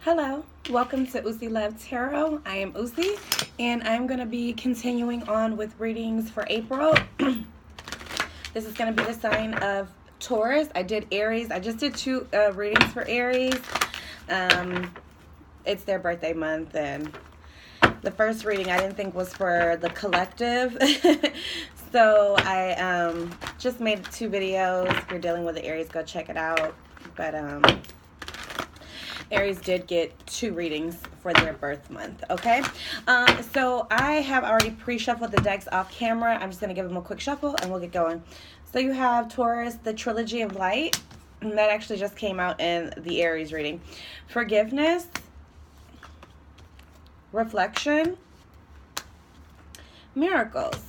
Hello, welcome to Uzi Love Tarot. I am Uzi, and I'm going to be continuing on with readings for April. This is going to be the sign of Taurus. I did Aries. I just did two readings for Aries. It's their birthday month, and the first reading I didn't think was for the collective. So I just made two videos. If you're dealing with the Aries, go check it out. But Aries did get two readings for their birth month, okay? So I have already pre-shuffled the decks off camera. I'm just going to give them a quick shuffle and we'll get going. So you have Taurus, the Trilogy of Light. And that actually just came out in the Aries reading. Forgiveness. Reflection. Miracles.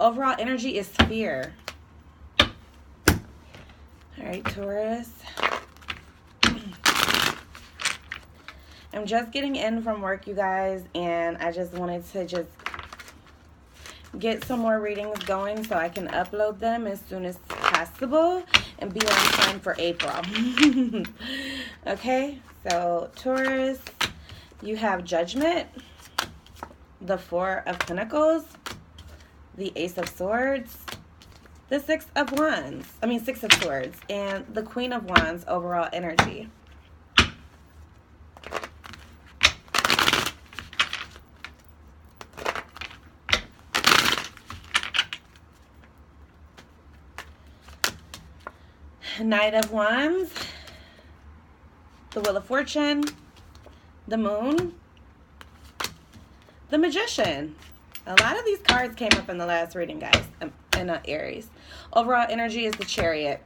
Overall energy is fear. All right, Taurus. I'm just getting in from work, you guys, and I just wanted to just get some more readings going so I can upload them as soon as possible and be on time for April. Okay, so Taurus, you have Judgment, the Four of Pentacles, the Ace of Swords, the Six of Swords, and the Queen of Wands overall energy. Knight of Wands, the Wheel of Fortune, the Moon, the Magician. A lot of these cards came up in the last reading, guys, in Aries. Overall energy is the Chariot.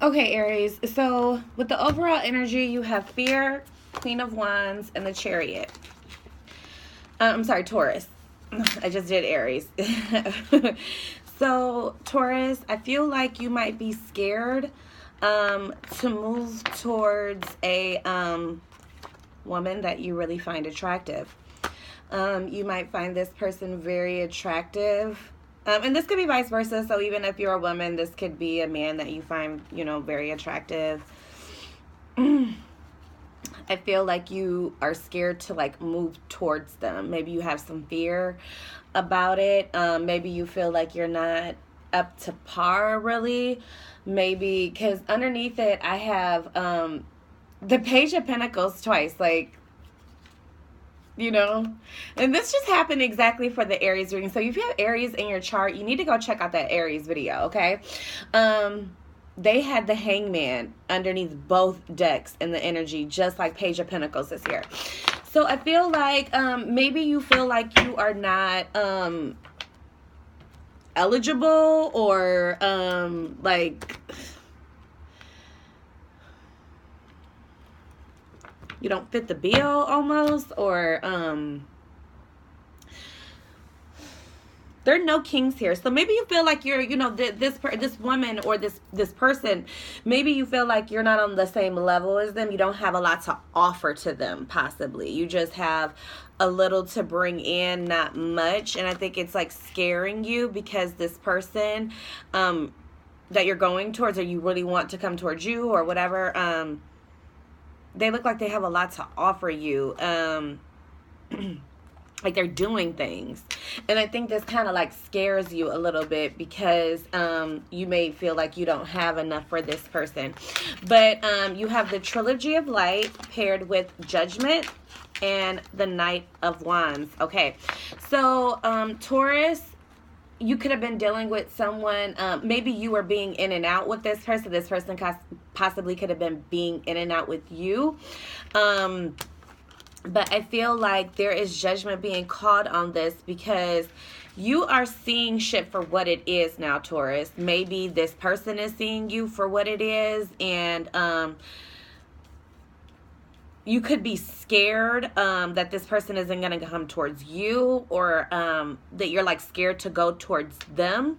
Okay, Aries, so with the overall energy, you have Fear, Queen of Wands, and the Chariot. I'm sorry, Taurus. I just did Aries. So, Taurus, I feel like you might be scared to move towards a woman that you really find attractive. You might find this person very attractive. And this could be vice versa. So even if you're a woman, this could be a man that you find, very attractive. I feel like you are scared to move towards them. Maybe you have some fear about it. Maybe you feel like you're not up to par really. Maybe because underneath it, I have the Page of Pentacles twice. And this just happened exactly for the Aries reading. So if you have Aries in your chart, you need to go check out that Aries video, okay? They had the Hangman underneath both decks in the energy, just like Page of Pentacles is here. So I feel like maybe you feel like you are not eligible or you don't fit the bill almost, or there are no kings here. So maybe you feel like you're, this woman or this person, maybe you feel like you're not on the same level as them. You don't have a lot to offer to them, possibly. You just have a little to bring in, not much. And I think it's scaring you because this person that you're going towards, or you really want to come towards you or whatever, they look like they have a lot to offer you. Like they're doing things. And I think this kind of scares you a little bit because you may feel like you don't have enough for this person. But you have the Trilogy of Light paired with Judgment and the Knight of Wands. Okay. So Taurus, you could have been dealing with someone, maybe you were being in and out with this person. This person possibly could have been being in and out with you. But I feel like there is judgment being called on this because you are seeing shit for what it is now, Taurus. Maybe this person is seeing you for what it is, and you could be scared that this person isn't going to come towards you, or that you're like scared to go towards them.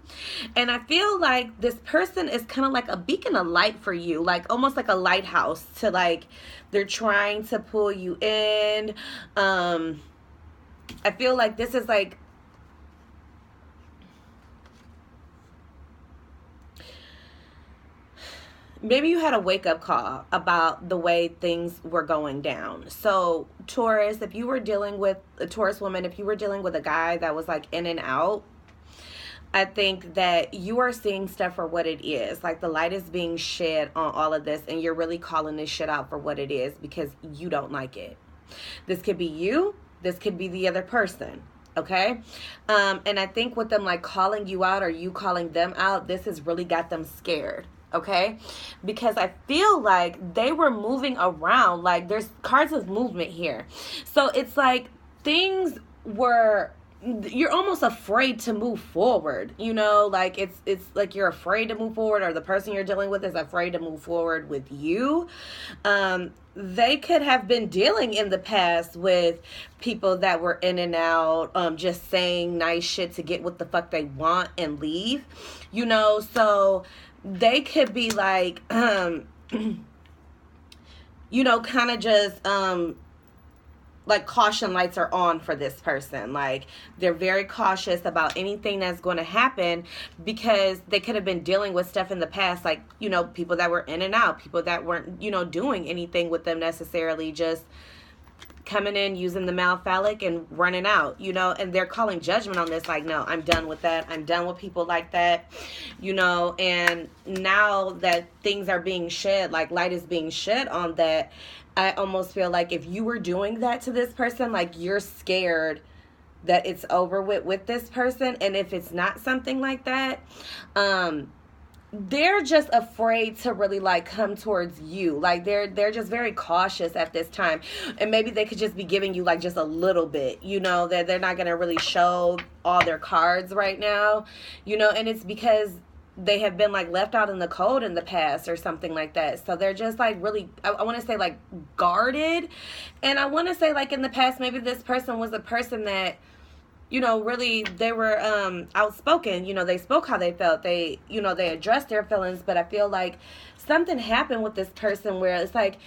And I feel like this person is kind of like a beacon of light for you, like almost like a lighthouse to like, they're trying to pull you in. I feel like this is like, maybe you had a wake-up call about the way things were going down. So Taurus, if you were dealing with a Taurus woman, if you were dealing with a guy that was like in and out, I think that you are seeing stuff for what it is. Like the light is being shed on all of this, and you're really calling this shit out for what it is because you don't like it. This could be you. This could be the other person. Okay. And I think with them like calling you out or you calling them out, this has really got them scared. Okay, because I feel like they were moving around, like there's cards of movement here. So it's like things were, you're almost afraid to move forward, you know, like it's like you're afraid to move forward, or the person you're dealing with is afraid to move forward with you. They could have been dealing in the past with people that were in and out, just saying nice shit to get what the fuck they want and leave, you know. So they could be like, you know, kind of just, like caution lights are on for this person. Like they're very cautious about anything that's going to happen because they could have been dealing with stuff in the past, like, you know, people that were in and out, people that weren't, you know, doing anything with them necessarily, just coming in, using the male phallic and running out, you know, and they're calling judgment on this. Like, no, I'm done with that. I'm done with people like that, you know. And now that things are being shed, like light is being shed on that, I almost feel like if you were doing that to this person, like you're scared that it's over with this person. And if it's not something like that, they're just afraid to really like come towards you. Like they're just very cautious at this time, and maybe they could just be giving you like just a little bit, you know, that they're not going to really show all their cards right now, you know. And it's because they have been like left out in the cold in the past or something like that. So they're just like really, I want to say like guarded. And I want to say like in the past, maybe this person was a person that, you know, really they were outspoken, you know, they spoke how they felt, they, you know, they addressed their feelings. But I feel like something happened with this person where it's like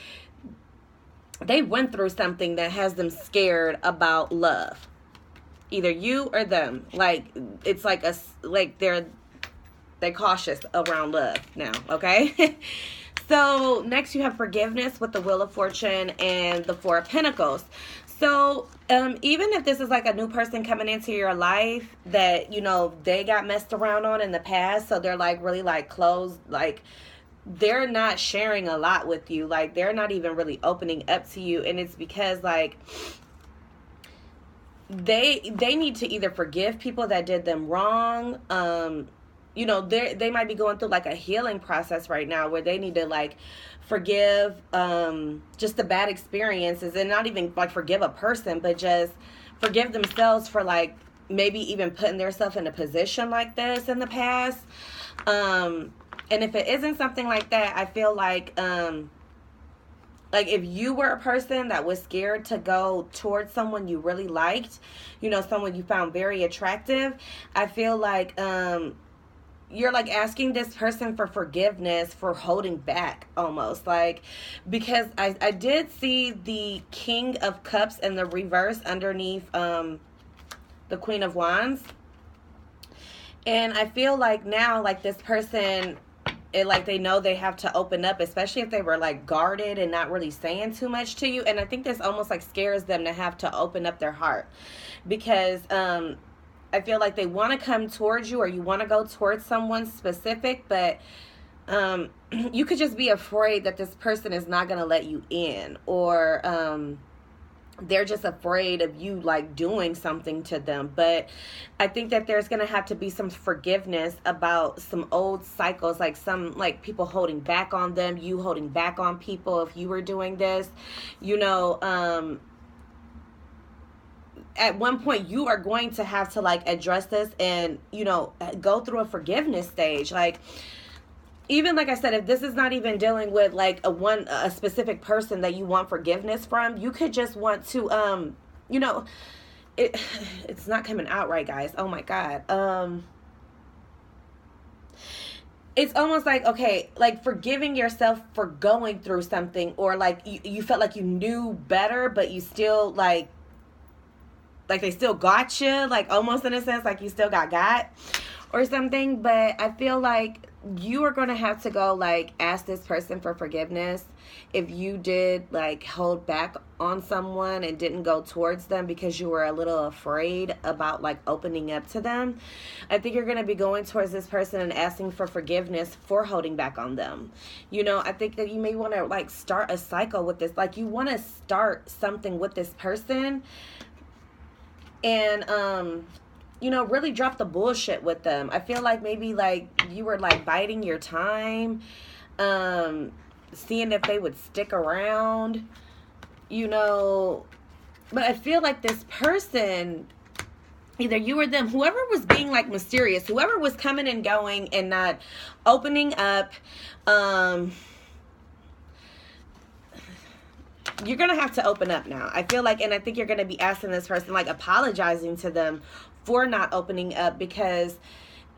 they went through something that has them scared about love, either you or them. Like it's like a, like they're cautious around love now. Okay. So next you have forgiveness with the Wheel of Fortune and the Four of Pentacles. So even if this is like a new person coming into your life that, you know, they got messed around on in the past, so they're like really like closed, like they're not sharing a lot with you, like they're not even really opening up to you. And it's because like they need to either forgive people that did them wrong. You know, they might be going through like a healing process right now where they need to like forgive just the bad experiences, and not even like forgive a person, but just forgive themselves for like maybe even putting themselves in a position like this in the past. And if it isn't something like that, I feel like if you were a person that was scared to go towards someone you really liked, you know, someone you found very attractive, I feel like you're like asking this person for forgiveness for holding back almost, like, because I did see the King of Cups in the reverse underneath the Queen of Wands. And I feel like now, like this person, like they know they have to open up, especially if they were like guarded and not really saying too much to you. And I think this almost like scares them to have to open up their heart, because I feel like they want to come towards you, or you want to go towards someone specific, but you could just be afraid that this person is not going to let you in, or they're just afraid of you like doing something to them. But I think that there's going to have to be some forgiveness about some old cycles, like some like people holding back on them, you holding back on people if you were doing this, you know. At one point you are going to have to like address this and, you know, go through a forgiveness stage. Like even like I said, if this is not even dealing with like a specific person that you want forgiveness from, you could just want to you know, it's not coming out right, guys. Oh my god. It's almost like, okay, like forgiving yourself for going through something, or like you felt like you knew better, but you still like they still got you, like almost in a sense, like you still got or something. But I feel like you are going to have to go like ask this person for forgiveness if you did like hold back on someone and didn't go towards them because you were a little afraid about like opening up to them. I think you're going to be going towards this person and asking for forgiveness for holding back on them. You know, I think that you may want to like start a cycle with this, like you want to start something with this person, and you know, really drop the bullshit with them. I feel like maybe like you were like biding your time, seeing if they would stick around, you know. But I feel like this person, either you or them, whoever was being like mysterious, whoever was coming and going and not opening up, you're going to have to open up now. I feel like, and I think you're going to be asking this person, like apologizing to them for not opening up, because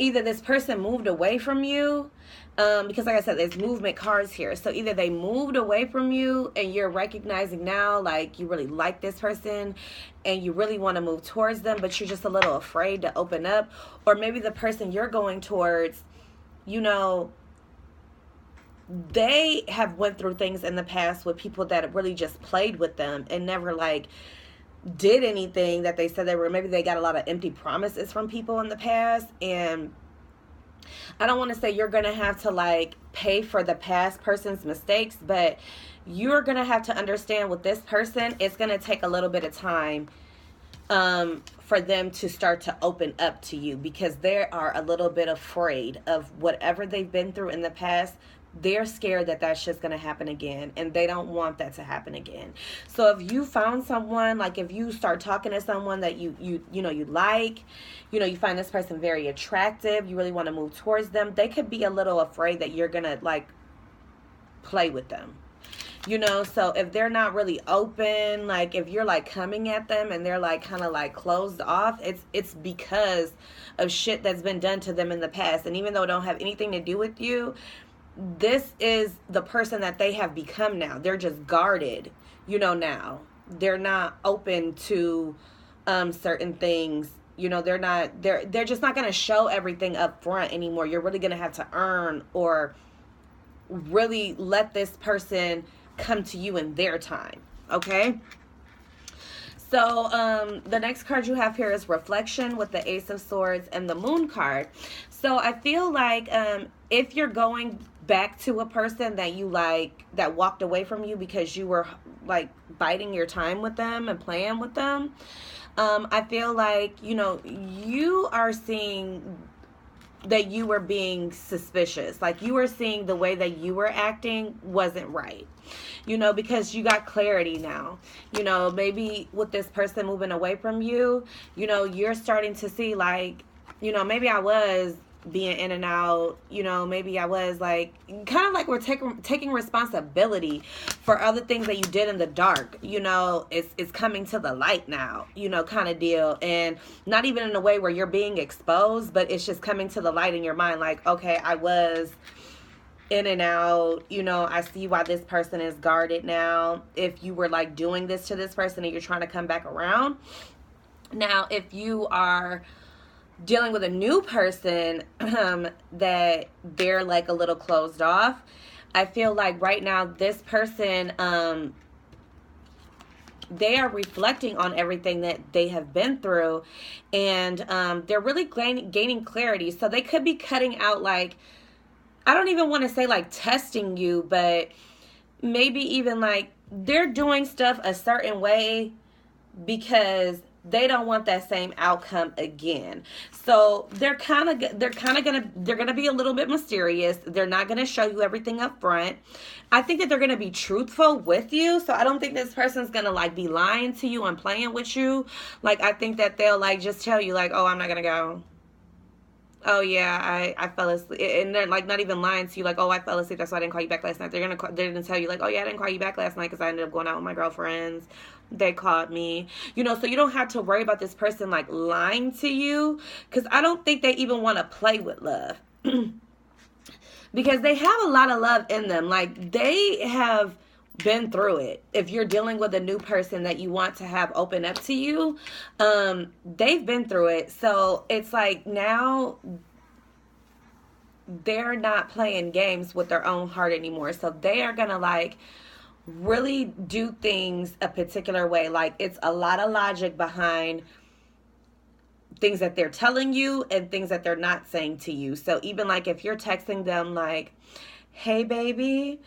either this person moved away from you, because like I said, there's movement cards here. So either they moved away from you and you're recognizing now, like you really like this person and you really want to move towards them, but you're just a little afraid to open up. Or maybe the person you're going towards, you know, they have went through things in the past with people that really just played with them and never like did anything that they said they were. Maybe they got a lot of empty promises from people in the past, and I don't want to say you're going to have to like pay for the past person's mistakes, but you're going to have to understand with this person, it's going to take a little bit of time for them to start to open up to you, because they are a little bit afraid of whatever they've been through in the past. They're scared that that's just going to happen again, and they don't want that to happen again. So if you found someone, like if you start talking to someone that you like, you find this person very attractive, you really want to move towards them, they could be a little afraid that you're going to like play with them. So if they're not really open, like if you're like coming at them and they're like kind of like closed off, it's because of shit that's been done to them in the past. And even though it don't have anything to do with you, this is the person that they have become now. They're just guarded, now. They're not open to certain things. They're just not going to show everything up front anymore. You're really going to have to earn or really let this person come to you in their time. Okay? So the next card you have here is Reflection with the Ace of Swords and the Moon card. So I feel like if you're going back to a person that you like, that walked away from you because you were like biding your time with them and playing with them, I feel like, you are seeing that you were being suspicious. Like you were seeing the way that you were acting wasn't right, because you got clarity now. Maybe with this person moving away from you, you're starting to see like, maybe I was being in and out, maybe I was like, kind of like we're taking responsibility for other things that you did in the dark. It's coming to the light now, kind of deal. And not even in a way where you're being exposed, but it's just coming to the light in your mind. Like, okay, I was in and out, I see why this person is guarded now. If you were like doing this to this person and you're trying to come back around. Now, if you are dealing with a new person that they're like a little closed off, I feel like right now this person, they are reflecting on everything that they have been through, and they're really gaining clarity. So they could be cutting out, like, I don't even want to say like testing you, but maybe even like they're doing stuff a certain way because they don't want that same outcome again. So they're gonna be a little bit mysterious. They're not gonna show you everything up front. I think that they're gonna be truthful with you. So I don't think this person's gonna like be lying to you and playing with you. Like I think that they'll like just tell you like, oh, I'm not gonna go. Oh yeah, I fell asleep, and they're like not even lying to you, like, oh, I fell asleep, that's why I didn't call you back last night. They're gonna tell you like, oh yeah, I didn't call you back last night because I ended up going out with my girlfriends. They called me, so you don't have to worry about this person like lying to you, because I don't think they even want to play with love. Because they have a lot of love in them. Like, they have been through it. If you're dealing with a new person that you want to have open up to you, they've been through it. So it's like now they're not playing games with their own heart anymore. So they are gonna like really do things a particular way. Like, it's a lot of logic behind things that they're telling you and things that they're not saying to you. So even like if you're texting them like, hey baby,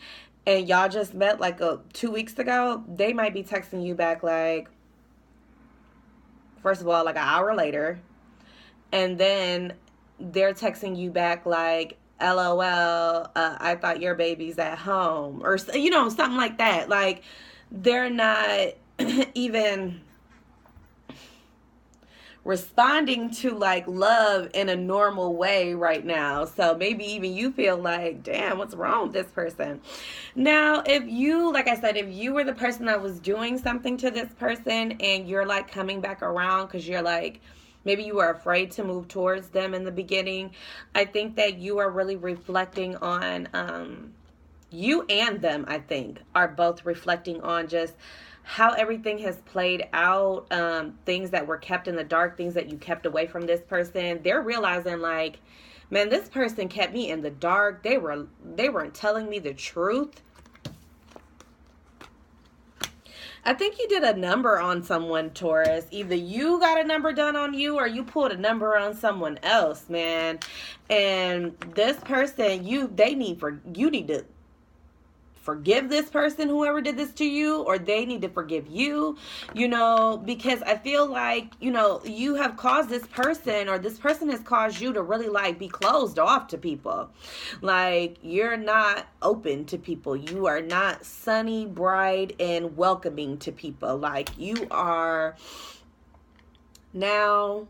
and y'all just met like 2 weeks ago, they might be texting you back like, first of all, like an hour later, and then they're texting you back like, lol, I thought your baby's at home, or something like that. Like, they're not even responding to like love in a normal way right now. So maybe even you feel like, damn, what's wrong with this person? Now, if you, like I said, if you were the person that was doing something to this person and you're like coming back around because you're like, maybe you were afraid to move towards them in the beginning, I think that you are really reflecting on, you and them, I think, are both reflecting on just how everything has played out, things that were kept in the dark, things that you kept away from this person. They're realizing like, man, this person kept me in the dark. They weren't telling me the truth. I think you did a number on someone, Taurus. Either you got a number done on you or you pulled a number on someone else, man. And this person, you need to forgive this person, whoever did this to you, or they need to forgive you, because I feel like, you have caused this person, or this person has caused you to really like be closed off to people. Like, you're not open to people. You are not sunny, bright, and welcoming to people. Like, you are now,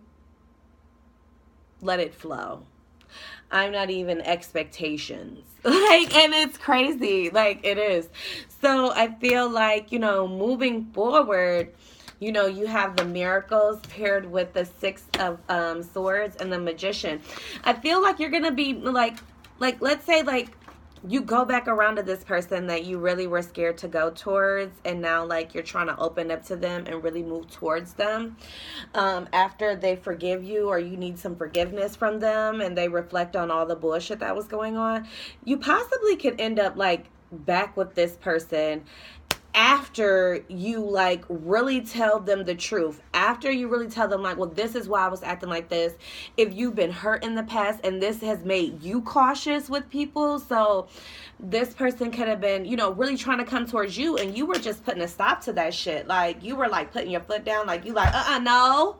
let it flow. I'm not even expectations. Like, and it's crazy. Like, it is. So I feel like, moving forward, you have the miracles paired with the Six of Swords and the Magician. I feel like you're going to be like, let's say like you go back around to this person that you really were scared to go towards, and now like you're trying to open up to them and really move towards them after they forgive you, or you need some forgiveness from them and they reflect on all the bullshit that was going on. You possibly could end up like back with this person after you like really tell them the truth, after you really tell them like, well, this is why I was acting like this. If you've been hurt in the past and this has made you cautious with people, so this person could have been, really trying to come towards you and you were just putting a stop to that shit. Like, you were like putting your foot down, like you like, no.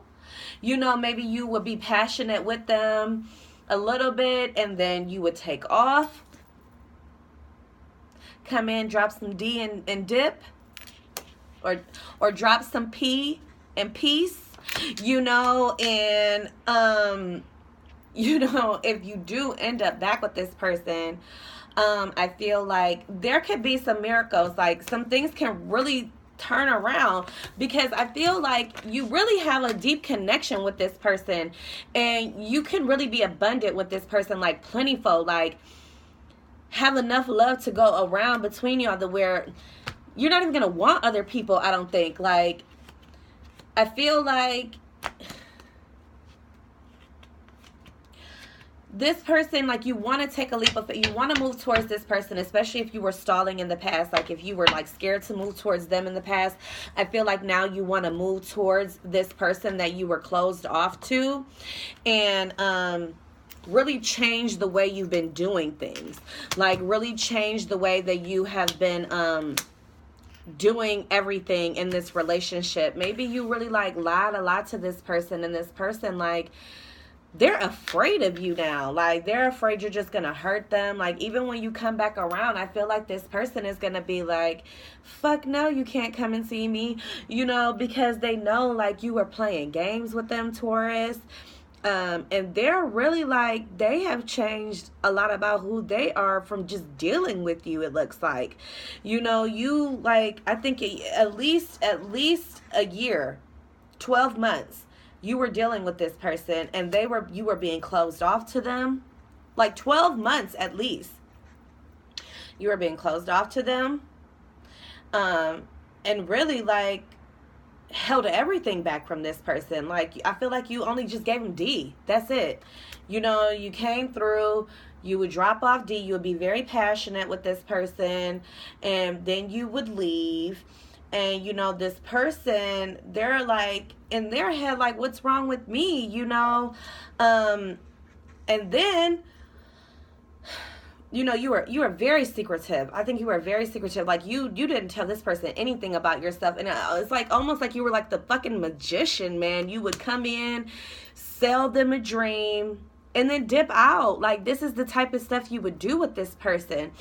Maybe you would be passionate with them a little bit and then you would take off, come in, drop some D and dip, or drop some P and peace, and if you do end up back with this person, I feel like there could be some miracles, like some things can really turn around, because I feel like you really have a deep connection with this person and you can really be abundant with this person, like plentiful, like have enough love to go around between y'all to where you're not even going to want other people, I don't think. Like, I feel like this person, like, you want to take a leap of faith. You want to move towards this person, especially if you were stalling in the past. Like, if you were, like, scared to move towards them in the past, I feel like now you want to move towards this person that you were closed off to. And, really change the way you've been doing things. Like, really change the way that you have been doing everything in this relationship. Maybe you really like lied a lot to this person, and this person, like, they're afraid of you now. Like, they're afraid you're just gonna hurt them. Like, even when you come back around, I feel like this person is gonna be like, fuck no, you can't come and see me, because they know like you were playing games with them, Taurus. And they're really like, they have changed a lot about who they are from just dealing with you, it looks like. You like, I think at least a year, 12 months, you were dealing with this person and you were being closed off to them. Like 12 months at least. You were being closed off to them. And really like held everything back from this person. Like, I feel like you only just gave him D. That's it. You came through, you would drop off D, you would be very passionate with this person, and then you would leave. And this person, they're like in their head like, what's wrong with me? And then you were very secretive. I think you were very secretive. Like, you didn't tell this person anything about yourself. And it's like almost like you were like the fucking magician, man. You would come in, sell them a dream, and then dip out. Like, this is the type of stuff you would do with this person.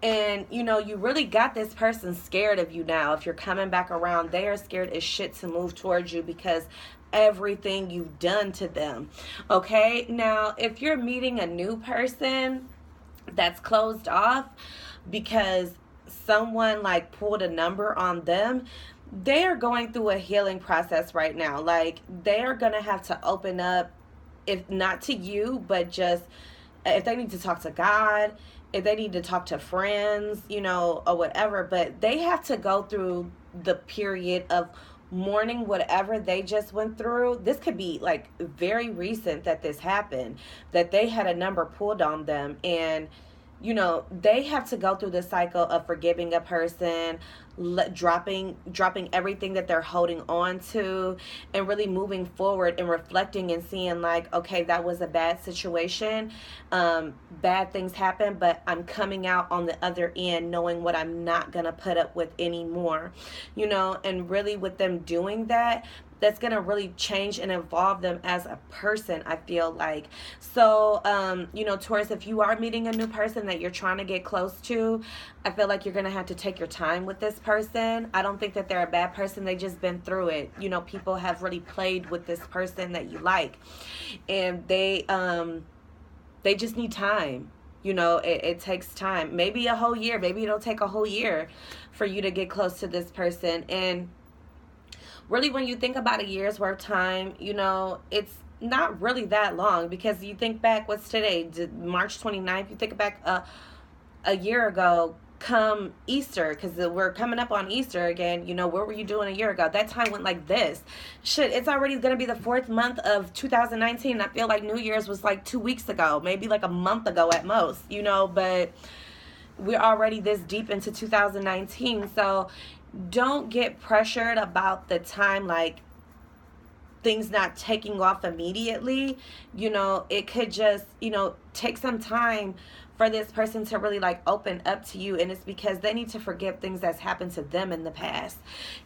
And you really got this person scared of you now. If you're coming back around, they are scared as shit to move towards you because everything you've done to them. Okay, now if you're meeting a new person that's closed off because someone like pulled a number on them, they are going through a healing process right now. Like, they are gonna have to open up, if not to you, but just if they need to talk to God, if they need to talk to friends, or whatever. But they have to go through the period of mourning whatever they just went through. This could be like very recent that this happened, that they had a number pulled on them, and they have to go through the cycle of forgiving a person, dropping everything that they're holding on to, and really moving forward and reflecting and seeing like, okay, that was a bad situation, bad things happen, but I'm coming out on the other end knowing what I'm not gonna put up with anymore. And really with them doing that, that's going to really change and evolve them as a person, I feel like. So, Taurus, if you are meeting a new person that you're trying to get close to, I feel like you're going to have to take your time with this person. I don't think that they're a bad person. They just been through it. People have really played with this person that you like. And they just need time. It takes time. Maybe a whole year. Maybe it'll take a whole year for you to get close to this person. And really, when you think about a year's worth of time, it's not really that long, because you think back, what's today, March 29th, you think back a year ago, come Easter, because we're coming up on Easter again, what were you doing a year ago? That time went like this. Shit, it's already going to be the 4th month of 2019. I feel like New Year's was like 2 weeks ago, maybe like a month ago at most, but we're already this deep into 2019, so don't get pressured about the time, like things not taking off immediately. It could just, take some time for this person to really like open up to you, and it's because they need to forgive things that's happened to them in the past,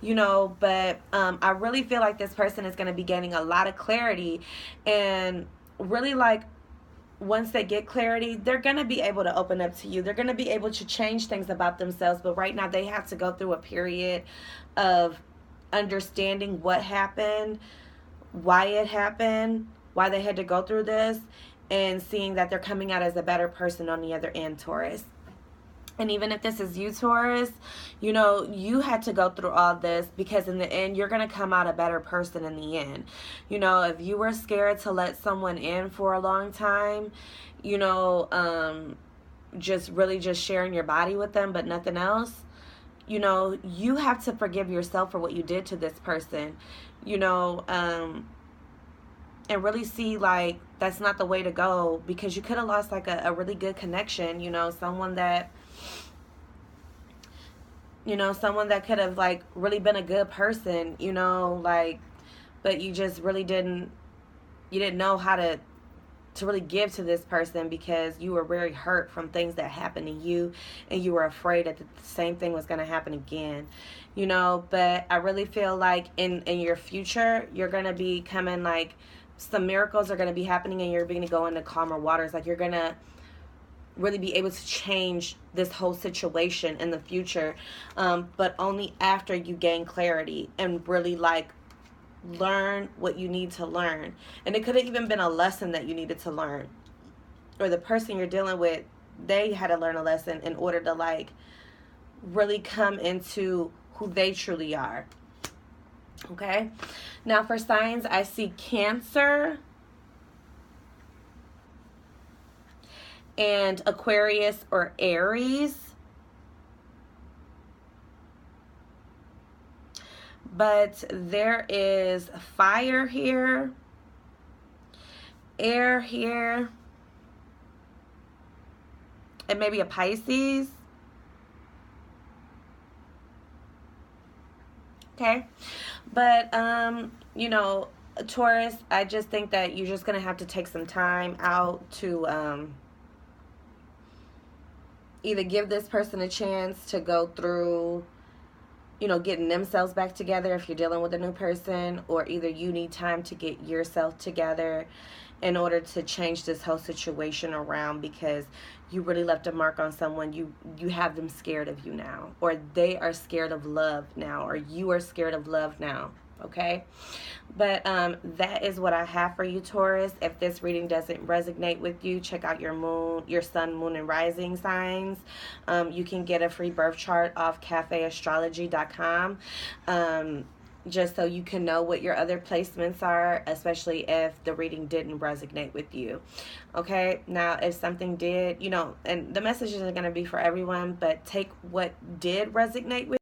but I really feel like this person is going to be gaining a lot of clarity, and really like once they get clarity, they're going to be able to open up to you. They're going to be able to change things about themselves. But right now they have to go through a period of understanding what happened, why it happened, why they had to go through this, and seeing that they're coming out as a better person on the other end, Taurus. And even if this is you, Taurus, you had to go through all this, because in the end, you're going to come out a better person in the end. If you were scared to let someone in for a long time, just really just sharing your body with them, but nothing else, you have to forgive yourself for what you did to this person, and really see like that's not the way to go, because you could have lost like a really good connection, someone that someone that could have like really been a good person, but you just really didn't know how to really give to this person, because you were very hurt from things that happened to you, and you were afraid that the same thing was going to happen again, but I really feel like in your future, you're going to be coming, like some miracles are going to be happening, and you're going to go into calmer waters. Like, you're going to really be able to change this whole situation in the future, but only after you gain clarity and really like learn what you need to learn. And it could have even been a lesson that you needed to learn. Or the person you're dealing with, they had to learn a lesson in order to like really come into who they truly are. Okay? Now for signs, I see Cancer and Aquarius or Aries. But there is fire here, air here, and maybe a Pisces. Okay? But, you know, Taurus, I just think that you're just going to have to take some time out to either give this person a chance to go through, you know, getting themselves back together if you're dealing with a new person, or either you need time to get yourself together in order to change this whole situation around, because you really left a mark on someone. You have them scared of you now, or they are scared of love now, or you are scared of love now. Okay? But that is what I have for you, Taurus. If this reading doesn't resonate with you, check out your moon, your sun, moon, and rising signs. You can get a free birth chart off cafeastrology.com. Just so you can know what your other placements are, especially if the reading didn't resonate with you. Okay? Now, if something did, you know, and the message isn't going to be for everyone, but take what did resonate with